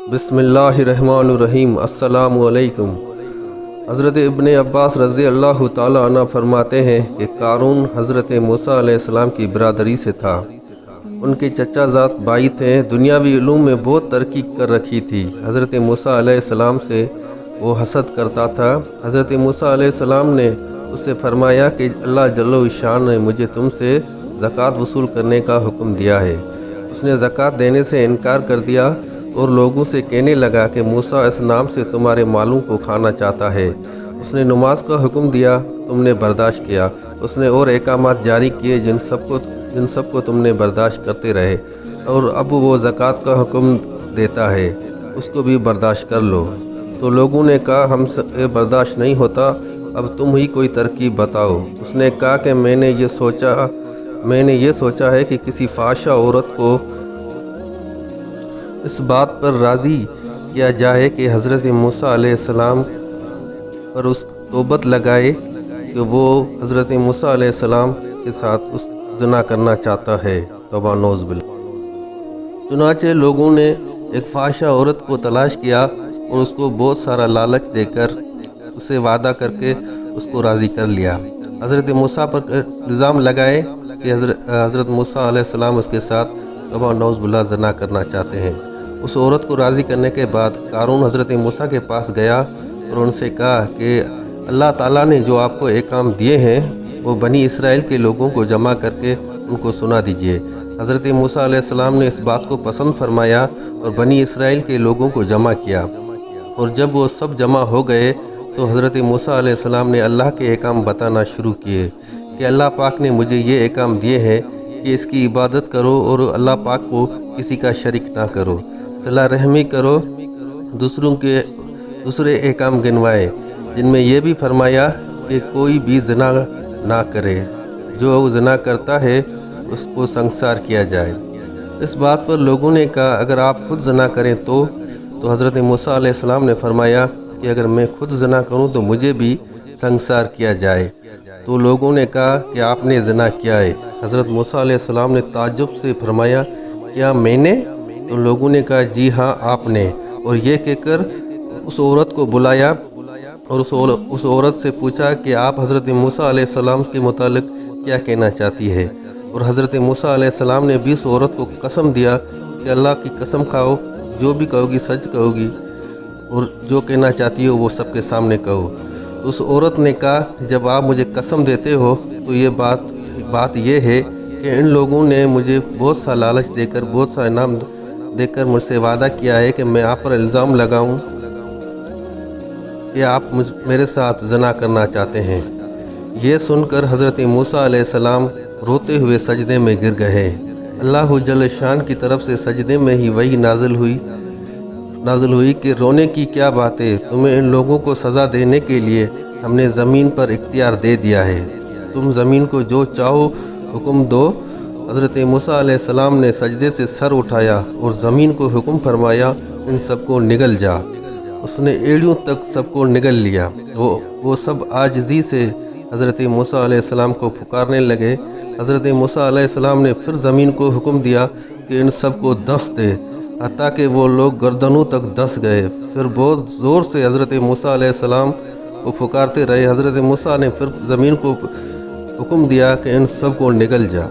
बिस्मिल्लाहिर्रहमानिर्रहीम। अस्सलामु अलैकुम। हज़रत इब्न अब्बास रज़ी अल्लाह ताला अन्हु फरमाते हैं कि क़ारून हज़रत मूसा अलैहिस्सलाम की बरादरी से था। उनके चचाज़ाद भाई थे। दुनियावी इल्म में बहुत तरक्की कर रखी थी। हज़रत मूसा अलैहिस्सलाम से वो हसद करता था। हज़रत मूसा अलैहिस्सलाम ने उससे फरमाया कि अल्लाह जल्ल शान ने मुझे तुमसे ज़कात वसूल करने का हुक्म दिया है। उसने ज़कात देने से इनकार कर दिया और लोगों से कहने लगा कि मूसा इस नाम से तुम्हारे मालों को खाना चाहता है। उसने नमाज का हुक्म दिया, तुमने बर्दाश्त किया। उसने और अहकामात जारी किए जिन सबको तुमने बर्दाश्त करते रहे। और अब वो ज़कात का हुक्म देता है, उसको भी बर्दाश्त कर लो। तो लोगों ने कहा हमसे बर्दाश्त नहीं होता, अब तुम ही कोई तरकीब बताओ। उसने कहा कि मैंने ये सोचा है कि किसी फाशा औरत को इस बात पर राज़ी किया जाए कि हज़रत मूसा अलैहिस्सलाम पर उस तौबत लगाए कि वो हज़रत मूसा अलैहिस्सलाम के साथ उस ज़िना करना चाहता है। तौबा नौज़ बिल्लाह। चुनाचे लोगों ने एक फाशा औरत को तलाश किया और उसको बहुत सारा लालच देकर उसे वादा करके उसको राज़ी कर लिया। हज़रत मूसा पर इल्ज़ाम लगाए कि हज़रत मूसा अलैहिस्सलाम उसके साथ तौबा नौज़ बिल्लाह ज़िना करना चाहते हैं। उस औरत को राज़ी करने के बाद क़ारून हज़रत मूसा के पास गया और उनसे कहा कि अल्लाह ताला ने जो आपको अहकाम दिए हैं वो बनी इसराइल के लोगों को जमा करके उनको सुना दीजिए। हज़रत मूसा अलैहिस्सलाम ने इस बात को पसंद फरमाया और बनी इसराइल के लोगों को जमा किया। और जब वो सब जमा हो गए तो हज़रत मूसा अलैहिस्सलाम ने अल्लाह के अहकाम बताना शुरू किए कि अल्लाह पाक ने मुझे ये अहकाम दिए हैं कि इसकी इबादत करो और अल्लाह पाक को किसी का शरीक ना करो, सला रहमी करो, दूसरे अहकाम गिनवाए जिनमें यह भी फरमाया कि कोई भी ज़िना ना करे, जो ज़िना करता है उसको संसार किया जाए। इस बात पर लोगों ने कहा अगर आप खुद ज़िना करें तो हज़रत मूसा अलैहिस्सलाम ने फरमाया कि अगर मैं खुद ज़िना करूं तो मुझे भी संसार किया जाए। तो लोगों ने कहा कि आपने ज़िना किया है। हज़रत मूसा अलैहिस्सलाम ने ताज्जुब से फरमाया क्या मैंने? तो लोगों ने कहा जी हाँ आपने। और ये कहकर उस औरत को बुलाया और उस औरत से पूछा कि आप हज़रत मूसा अलैहिस्सलाम के मुतालिक क्या कहना चाहती है। और हज़रत मूसा अलैहिस्सलाम ने भी उस औरत को कसम दिया कि अल्लाह की कसम खाओ, जो भी कहोगी सच कहोगी और जो कहना चाहती हो वो सबके सामने कहो। उस औरत ने कहा जब आप मुझे कसम देते हो तो ये बात ये है कि इन लोगों ने मुझे बहुत सा लालच देकर, बहुत सा इनाम देकर मुझसे वादा किया है कि मैं आप पर इल्ज़ाम लगाऊं कि आप मेरे साथ ज़िना करना चाहते हैं। ये सुनकर हज़रत मूसा अलैहिस्सलाम रोते हुए सजदे में गिर गए। अल्लाह जल्ल शान की तरफ से सजदे में ही वही नाजिल हुई कि रोने की क्या बात है, तुम्हें इन लोगों को सज़ा देने के लिए हमने ज़मीन पर इख्तियार दे दिया है, तुम ज़मीन को जो चाहो हुक्म दो। हज़रत मूसा अलैहिस्सलाम ने सजदे से सर उठाया और ज़मीन को हुक्म फरमाया इन सबको निगल जा। उसने एड़ियों तक सबको निगल लिया। वो सब आजिज़ी से हज़रत मूसा अलैहिस्सलाम को पुकारने लगे। हज़रत मूसा अलैहिस्सलाम ने फिर ज़मीन को हुक्म दिया कि इन सबको दस दे, हत्ता कि वो लोग गर्दनों तक दस गए। फिर बहुत ज़ोर से हज़रत मूसा अलैहिस्सलाम को पुकारते रहे। हज़रत मूसा ने फिर ज़मीन को हुक्म दिया कि इन सबको निगल जा।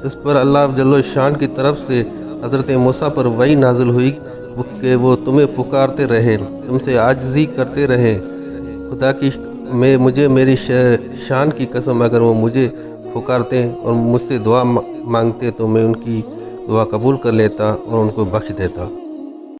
इस पर अल्लाह जल्ल शान की तरफ से हज़रत मूसा पर वही नाजिल हुई कि वो तुम्हें पुकारते रहे, तुमसे आजिज़ी करते रहे। खुदा की मुझे मेरी शान की कसम अगर वो मुझे पुकारते और मुझसे दुआ मांगते तो मैं उनकी दुआ कबूल कर लेता और उनको बख्श देता।